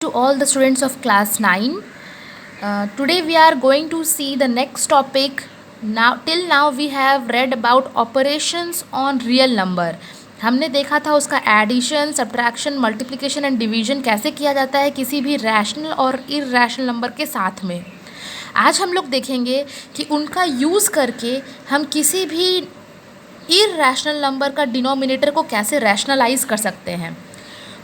To all the students of class 9. Today we are going to see the next topic. Till now we have read about operations on real number. हमने देखा था उसका addition, subtraction, multiplication and division कैसे किया जाता है किसी भी रैशनल और इरैशनल नंबर के साथ में। आज हम लोग देखेंगे कि उनका यूज़ करके हम किसी भी इरैशनल नंबर का डिनोमिनेटर को कैसे रैशनलाइज कर सकते हैं।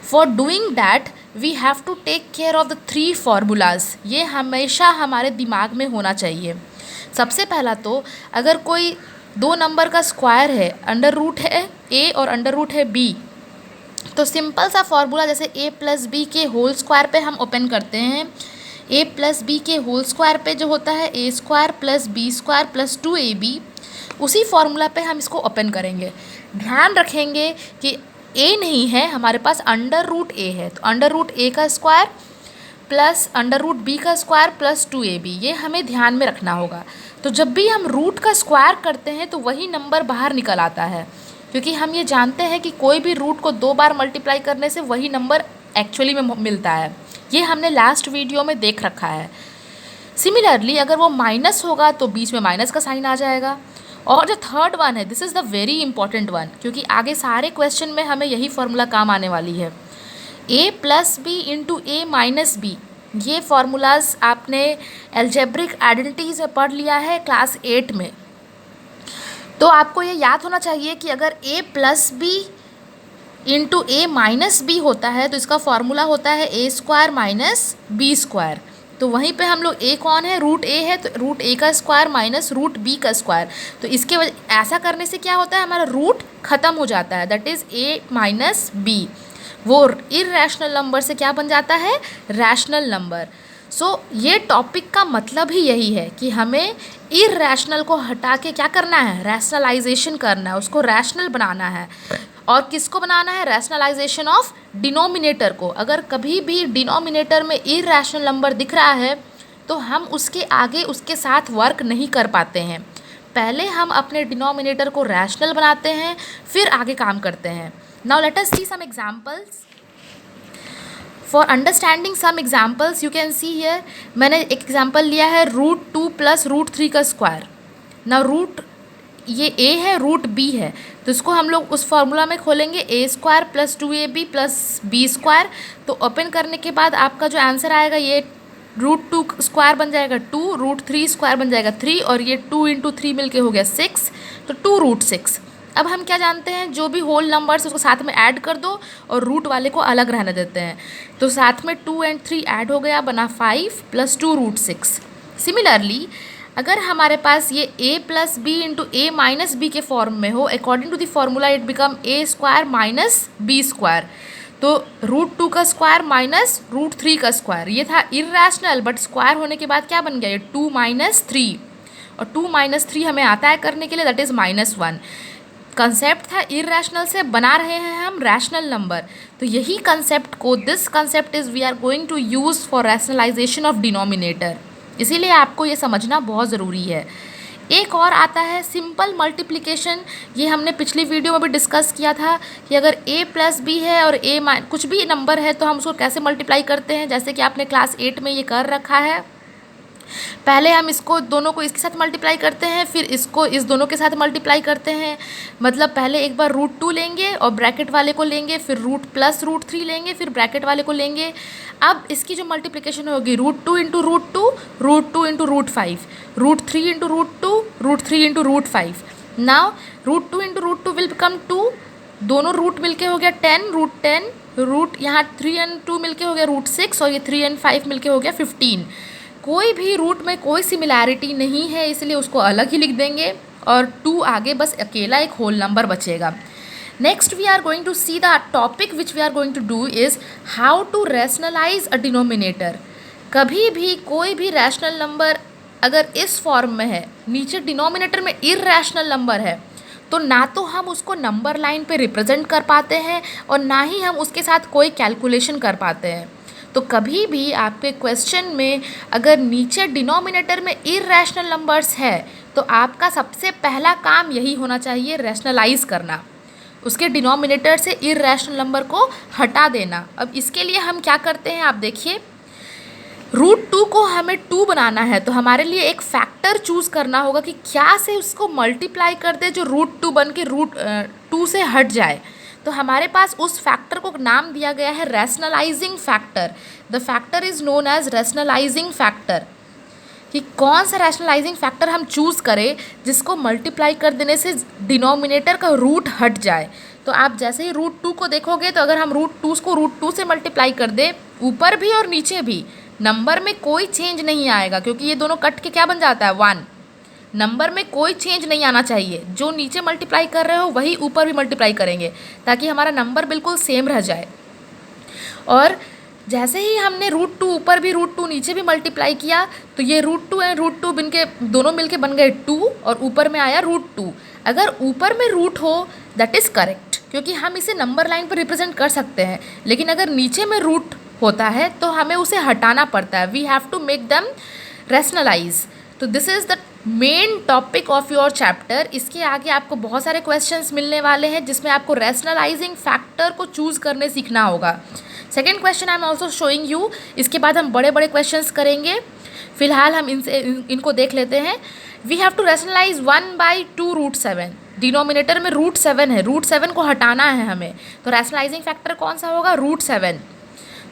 For doing that we have to take care of the 3 formulas. ये हमेशा हमारे दिमाग में होना चाहिए। सबसे पहला तो अगर कोई 2 नंबर का स्क्वायर है, अंडर रूट है a और अंडर रूट है b, तो सिंपल सा फार्मूला जैसे a प्लस बी के होल स्क्वायर पे हम ओपन करते हैं। a प्लस बी के होल स्क्वायर पे जो होता है a square plus b square plus 2ab, उसी फार्मूला पे हम इसको ओपन करेंगे। ध्यान रखेंगे कि a नहीं है, हमारे पास अंडर रूट a है, तो अंडर रूट a का square plus under root b का स्क्वायर प्लस 2ab, ये हमें ध्यान में रखना होगा। तो जब भी हम रूट का स्क्वायर करते हैं तो वही नंबर बाहर निकल आता है, क्योंकि हम ये जानते हैं कि कोई भी रूट को 2 बार मल्टीप्लाई करने से वही नंबर एक्चुअली में मिलता है। ये हमने लास्ट वीडियो में देख रखा है। सिमिलरली अगर वो माइनस होगा तो बीच में माइनस का साइन आ जाएगा। और जो थर्ड वन है, this is the very important one, क्योंकि आगे सारे क्वेश्चन में हमें यही फार्मूला काम आने वाली है। a plus b into a minus b, ये फार्मूलाज आपने एल्जेब्रिक आइडेंटिटीज़ में पढ़ लिया है क्लास 8 में। तो आपको ये याद होना चाहिए कि अगर a plus b into a minus b होता है तो इसका फार्मूला होता है a square minus b square. तो वहीं पे हम लोग a कौन है, रूट a है, तो रूट a का स्क्वायर माइनस रूट b का स्क्वायर। तो इसके वजह ऐसा करने से क्या होता है, हमारा रूट ख़त्म हो जाता है, that is a minus b. वो इरैशनल नंबर से क्या बन जाता है, रैशनल नंबर। सो ये टॉपिक का मतलब ही यही है कि हमें इरैशनल को हटा के क्या करना है, रैशनलाइजेशन करना है, उसको रैशनल बनाना है। और किसको बनाना है, रैशनलाइजेशन ऑफ डिनोमिनेटर को। अगर कभी भी डिनोमिनेटर में इरैशनल नंबर दिख रहा है तो हम उसके आगे उसके साथ वर्क नहीं कर पाते हैं। पहले हम अपने डिनोमिनेटर को रैशनल बनाते हैं, फिर आगे काम करते हैं। Now let us see some examples. For understanding some examples you can see here, मैंने एक एग्जाम्पल लिया है रूट 2 प्लस रूट 3 का स्क्वायर। ना रूट ये a है, रूट b है, तो इसको हम लोग उस फार्मूला में खोलेंगे a square plus 2ab plus b square. तो ओपन करने के बाद आपका जो आंसर आएगा ये रूट 2 स्क्वायर बन जाएगा 2, रूट 3 स्क्वायर बन जाएगा 3, और ये 2 इंटू 3 मिल के हो गया 6, तो 2 रूट 6। अब हम क्या जानते हैं, जो भी होल नंबर्स उसको साथ में ऐड कर दो और रूट वाले को अलग रहने देते हैं। तो साथ में 2 एंड 3 ऐड हो गया, बना 5 प्लस 2 रूट 6। सिमिलरली अगर हमारे पास ये a plus b into a minus b के फॉर्म में हो, according to the formula it become a square minus b square. तो रूट 2 का स्क्वायर माइनस रूट 3 का स्क्वायर, ये था इरैशनल, बट स्क्वायर होने के बाद क्या बन गया, ये 2 माइनस 3, और 2 माइनस 3 हमें आता है करने के लिए, दैट इज़ -1। कंसेप्ट था इरैशनल से बना रहे हैं हम रैशनल नंबर। तो यही कंसेप्ट को, this concept is we are going to use for rationalisation of denominator. इसीलिए आपको ये समझना बहुत ज़रूरी है। एक और आता है सिंपल मल्टीप्लिकेशन। ये हमने पिछली वीडियो में भी डिस्कस किया था कि अगर a प्लस बी है और कुछ भी नंबर है तो हम उसको कैसे मल्टीप्लाई करते हैं, जैसे कि आपने क्लास 8 में ये कर रखा है। पहले हम इसको दोनों को इसके साथ मल्टीप्लाई करते हैं, फिर इसको इस दोनों के साथ मल्टीप्लाई करते हैं। मतलब पहले एक बार रूट 2 लेंगे और ब्रैकेट वाले को लेंगे, फिर रूट प्लस रूट 3 लेंगे, फिर ब्रैकेट वाले को लेंगे। अब इसकी जो मल्टीप्लिकेशन होगी root 2 into root 2, root 2 into root 5, root 3 into root 2, root 3 into root 5। Now root 2 into root 2 will become 2, दोनों रूट मिलके हो गया 10, रूट 10, रूट यहाँ 3 एंड 2 मिलके हो गया रूट 6, और ये 3 एंड 5 मिलके हो गया 15। कोई भी रूट में कोई सिमिलैरिटी नहीं है, इसलिए उसको अलग ही लिख देंगे, और 2 आगे बस अकेला एक होल नंबर बचेगा। Next we are going to see the topic which we are going to do is how to rationalise a denominator. कभी भी कोई भी रैशनल नंबर अगर इस फॉर्म में है, नीचे डिनोमिनेटर में इरैशनल नंबर है, तो ना तो हम उसको नंबर लाइन पे रिप्रेजेंट कर पाते हैं और ना ही हम उसके साथ कोई कैलकुलेशन कर पाते हैं। तो कभी भी आपके क्वेश्चन में अगर नीचे डिनोमिनेटर में इरैशनल नंबर्स है तो आपका सबसे पहला काम यही होना चाहिए, रैशनलाइज करना। उसके डिनोमिनेटर से इर्रेशनल नंबर को हटा देना। अब इसके लिए हम क्या करते हैं, आप देखिए, √2 को हमें 2 बनाना है तो हमारे लिए एक फैक्टर चूज़ करना होगा कि क्या से उसको मल्टीप्लाई कर दे जो √2 बन के √2 से हट जाए। तो हमारे पास उस फैक्टर को नाम दिया गया है rationalising factor. The factor is known as rationalising factor. कि कौन सा रैशनलाइजिंग फैक्टर हम चूज़ करें जिसको मल्टीप्लाई कर देने से डिनोमिनेटर का रूट हट जाए। तो आप जैसे ही √2 को देखोगे तो अगर हम √2 को √2 से मल्टीप्लाई कर दें, ऊपर भी और नीचे भी नंबर में कोई चेंज नहीं आएगा, क्योंकि ये दोनों कट के क्या बन जाता है, 1। नंबर में कोई चेंज नहीं आना चाहिए, जो नीचे मल्टीप्लाई कर रहे हो वही ऊपर भी मल्टीप्लाई करेंगे ताकि हमारा नंबर बिल्कुल सेम रह जाए। और जैसे ही हमने √2 ऊपर भी √2 नीचे भी मल्टीप्लाई किया तो ये √2 एंड √2 बन के दोनों मिलके बन गए 2 और ऊपर में आया √2। अगर ऊपर में रूट हो दैट इज़ करेक्ट, क्योंकि हम इसे नंबर लाइन पर रिप्रेजेंट कर सकते हैं। लेकिन अगर नीचे में रूट होता है तो हमें उसे हटाना पड़ता है। We have to make them rationalise. तो this is the main topic of your chapter. इसके आगे आपको बहुत सारे क्वेश्चंस मिलने वाले हैं जिसमें आपको रैशनलाइजिंग फैक्टर को चूज़ करने सीखना होगा। Second question I am also showing you. इसके बाद हम बड़े बड़े क्वेश्चंस करेंगे। फिलहाल हम इनको देख लेते हैं। We have to rationalise 1/2 √7। Denominator में √7 है, √7 को हटाना है हमें, तो रैशनलाइजिंग फैक्टर कौन सा होगा, √7।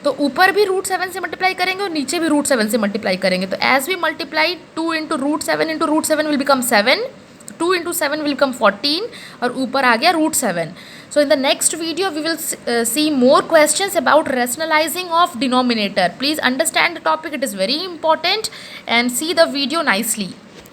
तो ऊपर भी √7 से मल्टीप्लाई करेंगे और नीचे भी √7 से मल्टीप्लाई करेंगे। तो as we multiply 2 × √7 will become 7, 2 × 7 will become 14 और ऊपर आ गया √7. So in the next video we will see more questions about rationalizing of denominator. Please understand the topic, it is very important, and see the video nicely.